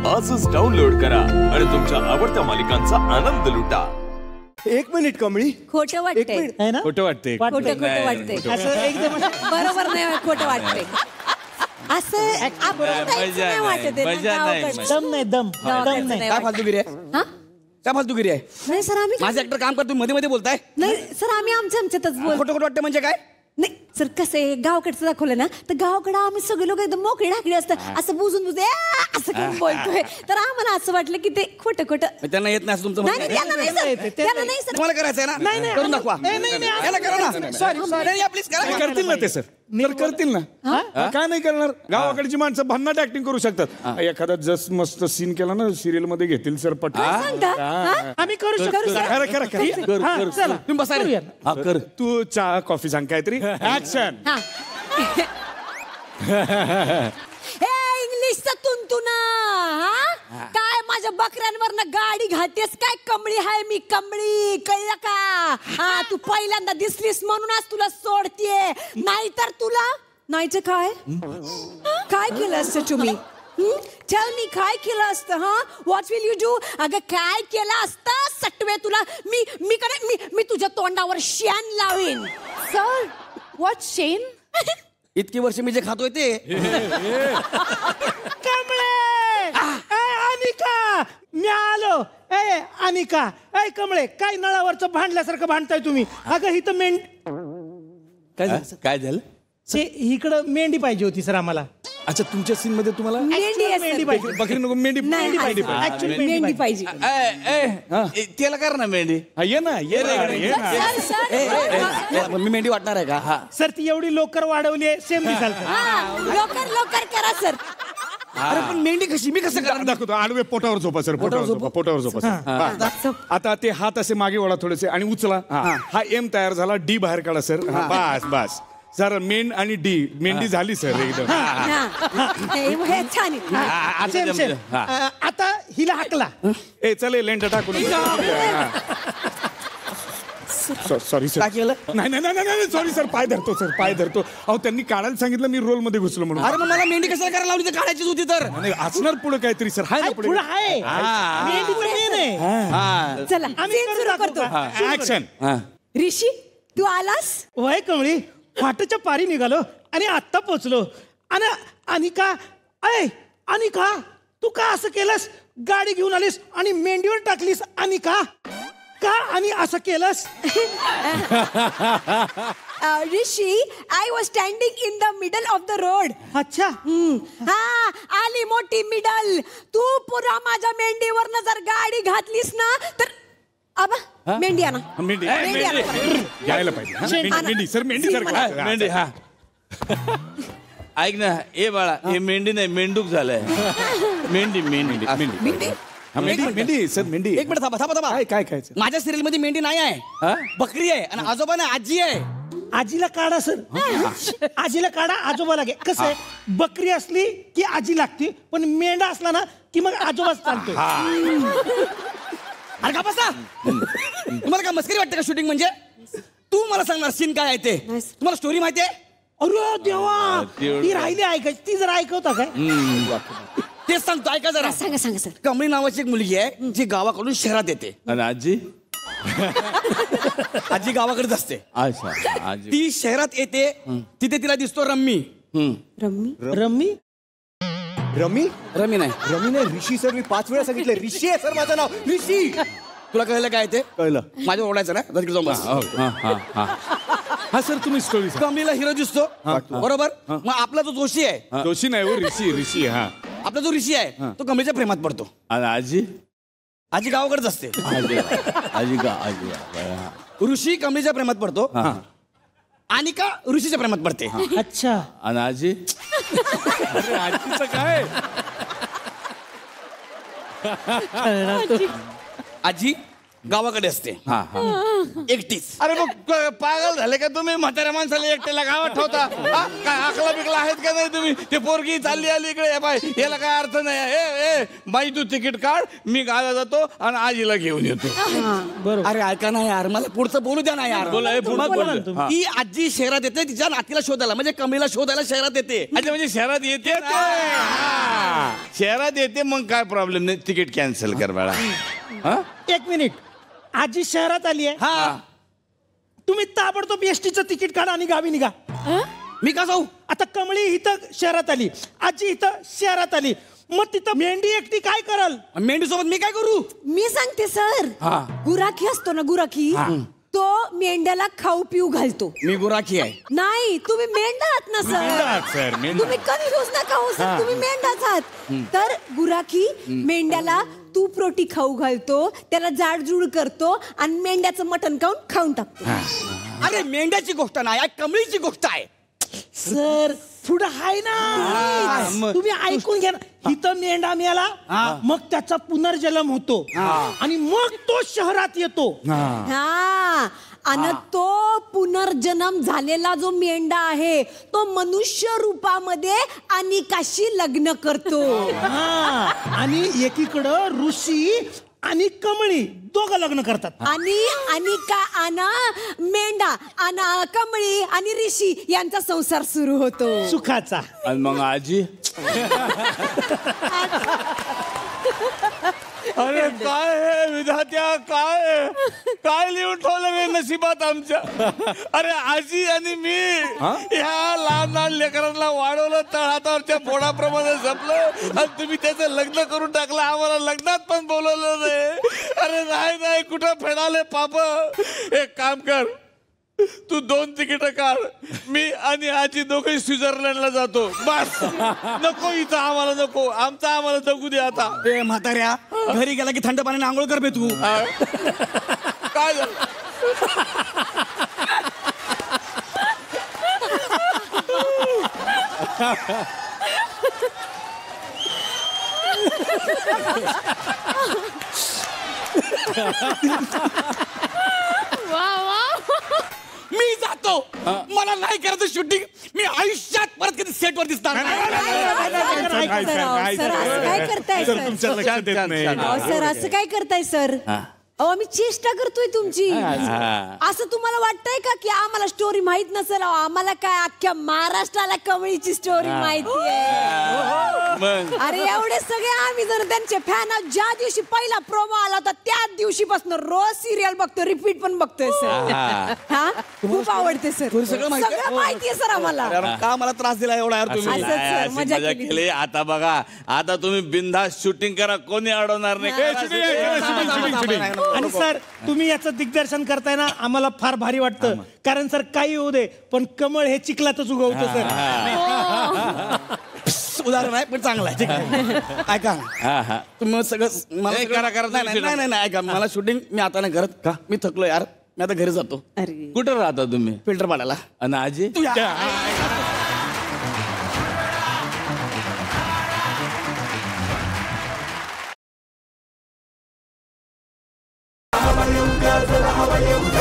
आजच डाउनलोड करा आणि तुमच्या आवडत्या मालिकांचा आनंद लुटा. 1 मिनिट कमळी, खोटं वाटतंय है ना? खोटं वाटतंय. खोटं वाटतंय असं एकदम बरोबर नाही खोटं वाटतंय असं आपण नाही वाटत आहे ना, गावाकडचं. दम नाही, दम गावाकडचं नाही. काय फालतूगिरी आहे? हा? काय फालतूगिरी आहे? नाही सर आम्ही माझं ऍक्टर काम करतो मध्ये मध्ये बोलताय. नाही सर आम्ही आमच्यातच बोल खोटं खोटं वाटतं म्हणजे काय? नाही सर कसं आहे गावाकडचं दाखवलं ना तर गावाकडं आम्ही सगळे लोक एकदम मोकळे ढाकळे असतात असं बुजून असं करून बोलतोय तर आम्हाला असं वाटलं की ते खोटं खोटं त्यांना येत नाही असं तुमचं नाही म्हणणं नाही, आहे? त्यांना नाही सर त्यांना नाही सर तुम्हाला करायचं आहे ना? नाही. करून दाखवा. याला करा ना. सॉरी प्लीज करा. करतील ना ते सर, तर करतील ना. का नाही करणार? गावाकडची माणसं भन्नाट ऍक्टिंग करू शकतात. एखादा जस्ट मस्त सीन केला ना सिरियल मध्ये घेतील सर पटकन. सांगता हा? आम्ही करू शकतो. खरं तुम्ही बसा रे. हा कर. तू चहा कॉफी सांग काहीतरी. ऍक्शन. हा. हे इंग्लिशचा तुंतुना हा काय माझ्या बकऱ्यांवरनं गाडी घालतेस काय कमळी हाय मी कमळी कळलं का हा तू पहिल्यांदा दिसलीस म्हणूनच तुला सोडतीये नाहीतर तुला नाहीतर काय केलं असतं तुम्ही टेल मी काय केलं असतं हा व्हॉट विल यू डू अगं काय केलं असतं सटवे तुला मी तुझ्या तोंडावर शेण लावीन सर व्हॉट शेन इतकी वर्ष मी जे खातोय ते अनिका मी आलो. ए अनिका, ए कमळे, काय नळावरचं भांडल्यासारखं भांडताय तुम्ही? अगं हिथं काय झालं? इकडं मेंढी पाहिजे होती सर आम्हाला. अच्छा तुमच्या सीन मध्ये तुम्हाला मेंढी पाहिजे. बकरी नको, मेंढी नाही Actually मेंढी पाहिजे त्याला कर ना मेंढी. हा, ये ना ये ना. मी मेंढी वाटणार आहे का? हा. सर ती एवढी लोकर वाढवली आहे सेम दिसाल का? लवकर करा सर अरे पण मेंढी कशी मी कसं करणार? दाखवतो. आडवे पोटावर झोपा सर, पोटावर झोपा सर. आता ते हात असे मागे वळा थोडेसे आणि उचला. हा एम तयार झाला. डी बाहेर काढा सर. बस सर. मेंढ आणि डी मेंढी झाली सर एकदम. हे छान आहे. सेम. आता हिला हाकला. ए चले लेंट टाकून. Sorry sir. काय केलं? नाही सॉरी सर. पाय धरतो सर, पाय धरतो. अहो त्यांनी काढायला सांगितलं, मी रोल मध्ये घुसलो म्हणून. अरे मग मला मेंढी कशाला करायला लावली? तर काढायचीच होती तर. नाही असणार पुढे काहीतरी सर. हाय ना पुढे. पुढं आहे. मेंढीचं मेन आहे. चला आम्ही scene सुरू करतो. ऍक्शन. ऋषी तू आलास वय कमळी, फाटच्या पारी निघालो आणि आत्ता पोचलो. आणि अनिका, अय अनिका, तू का असं केलंस? गाडी घेऊन आलीस आणि मेंढीवर टाकलीस. अनिका का आणि असं केलंस? Rishi I was standing in the middle of the road. अच्छा. हा आली मोठी मिडल. तू पुरा माझ्या मेंढीवरनं जर गाडी घातलीस ना तर आबा मेंढी आणा. मेंढी मेंढी आणा. घ्यायला पाहिजे. मेंढी सर, मेंढी सर. मेंढी. हा ऐक ना, ए बाळा, हे मेंढी नाही मेंढूक झालंय. मेंढी मेंढी मेंढी सर, मेंढी. एक मिनिट थांबा. काय माझ्या सिरियल मध्ये मेंढी नाही आहे, बकरी आहे. आणि आजोबा ना आजी आहे. आजीला काढा सर. आजीला काढा, आजोबाला घे. कसं आहे, बकरी असली की आजी लागते, पण मेंढा असला ना की मग आजोबाच चालतो. अरे का बसा. तुम्हाला काय मस्करी वाटते का शूटिंग म्हणजे? तू मला सांगणार सीन काय आहे ते? तुम्हाला स्टोरी माहिती आहे? अरे देवा, ती राहिली ऐकायची. ती जरा ऐकवता काय? तेच सांगतो, ऐका जरा. सांगा सर. कमळी नावाची एक मुलगी आहे जी गावाकडून शहरात येते. आणि आजी आजी गावाकडेच असते. अच्छा आजी. ती शहरात येते, तिथे तिला दिसतो रम्मी. रम्मी रमी नाही. ऋषी सर. मी 5 वेळा सांगितलं ऋषी आहे सर माझं नाव. ऋषी. तुला कळलं काय ते? कळलं. माझ्या ओरडायचं ना, तिकडे जाऊन बस. हा सर, तुम्ही स्टोरी. कमळीला हिरो दिसतो बरोबर. मग आपला जो जोशी आहे, जोशी नाही हो, ऋषी. हा आपला जो ऋषी आहे तो कमळीच्या प्रेमात पडतो. आणि आजी आजी गावाकडेच असते. ऋषी कमळीच्या प्रेमात पडतो. अनिका ऋषीच्या प्रेमात पडते. अच्छा. आणि आजी आजीचं काय? आजी गावाकडे असते. एकटीच. अरे मग पागल झाले का तुम्ही? म्हाताऱ्या माणसाला एकट्याला गावात ठेवता? काय आकला बिकला आहेत का नाही तुम्ही? ते पोरगी चालली आली इकडे. बाय याला काय अर्थ नाही. बाई तू तिकीट काढ, मी गावाला जातो आणि आजीला घेऊन येतो. बरोबर. अरे ऐका ना यार, मला पुढचं बोलू द्या ना यार. बोला, हे पुढचं मग बोला. बोला. ती आजी शहरात येते, तिच्या नातीला शोधायला, म्हणजे कमळीला शोधायला शहरात येते. अच्छा, म्हणजे शहरात येते ना? हा. शहरात येते, मग काय प्रॉब्लेम नाही, तिकीट कॅन्सल कर बाळा. हा? 1 मिनिट. आजी शहरात आली आहे, हा, तुम्ही ताबडतोब एसटीचं तिकीट काढा आणि गावी निघा. मी का जाऊ? आता कमळी इथं शहरात आली, आजी इथं शहरात आली, मग तिथं मेंढी एकटी काय करल? मेंढी सोबत मी काय करू? मी सांगते सर, गुराखी असतो ना, गुराखी, तो मेंढ्याला खाऊ पिऊ घालतो. मी गुराखी आहे. नाही, तुम्ही मेंढा आहात ना सर. तुम्ही कन्फ्युज नका हो सर, तुम्ही मेंढाच आहात. तर गुराखी मेंढ्याला तूप रोटी खाऊ घालतो, त्याला जाडजूड करतो आणि मेंढ्याचं मटण खाऊन टाकतो. अरे मेंढ्याची गोष्ट नाही, कमळीची गोष्ट आहे. सर पुढं आहे ना, तुम्ही ऐकून घ्या ना. इथं मेंढा मेला, मग त्याचा पुनर्जन्म होतो आणि मग तो शहरात येतो. हा, आणि तो पुनर्जन्म झालेला जो मेंढा आहे तो मनुष्य रूपामध्ये अनिकाशी लग्न करतो. आणि एकीकडं ऋषी आणि कमळी दोघं लग्न करतात. आणि अनिका आना मेंढा आणि कमळी आणि ऋषी यांचा संसार सुरू होतो सुखाचा. आणि मग आजी अरे काय हे विधात्या, काय लिहून ठेवलं रे नशिबात आमच्या. अरे आजी आणि मी ह्या लहान लेकरांना वाढवलं, तळहातावरच्या फोडाप्रमाणे जपलं, आणि तुम्ही त्याचं लग्न करून टाकलं. आम्हाला लग्नात पण बोलवलं नाही. अरे नाही, कुठं फेडाले पाप. एक काम कर, तू 2 तिकीट काढ, मी आणि आजी दोघे स्वित्झर्लंडला जातो. बस, नको इथं आम्हाला, नको आम्हाला जगू दे आता. ए म्हाताऱ्या, घरी गेला की थंड पाण्याने आंघोळ कर बे तू. काय झालं? मी जातो, मला नाही करायचं शूटिंग. मी आयुष्यात परत कधी सेटवर दिसणार नाही. सर असं काय करताय सर? तुमच्या लक्षात येत नाही. सर असं काय करताय सर? आम्ही चेष्टा करतोय तुमची. असं तुम्हाला वाटतंय का की आम्हाला स्टोरी माहित नसेल? आम्हाला काय अख्ख्या महाराष्ट्राला कमळीची स्टोरी माहिती आहे. अरे एवढे सगळे आम्ही जर त्यांचे फॅन आहोत. ज्या दिवशी पहिला प्रोमो आला होता त्याच दिवशीपासून रोज सिरियल बघतो, रिपीट पण बघतोय सर. हा, खूप आवडते सर, सगळं माहिती आहे सर आम्हाला. का मला त्रास दिला एवढा यार तुम्ही? असंच सर, अशी मजा मजा केली. केली. आता बघा, आता तुम्ही बिनधास्त शूटिंग करा, कोणी अडवणार नाही. आणि सर तुम्ही याचं दिग्दर्शन करताय ना, आम्हाला फार भारी वाटतं. कारण सर काही होऊ दे, पण कमळ हे चिखलातच उगवतं सर. उदाहरण आहे पण चांगलं आहे. ठीक आहे, ऐका तुम्ही सगळं मला नाही, सगळं- करा, नाही ऐका, मला शूटिंग मी आता नाही करत. का मी थकलो यार, मी आता घरी जातो. अरे कुठं राहता तुम्ही? फिल्टर पाडायला. आणि आजी तू या. हवा येऊ द्या, चला हवा येऊ द्या.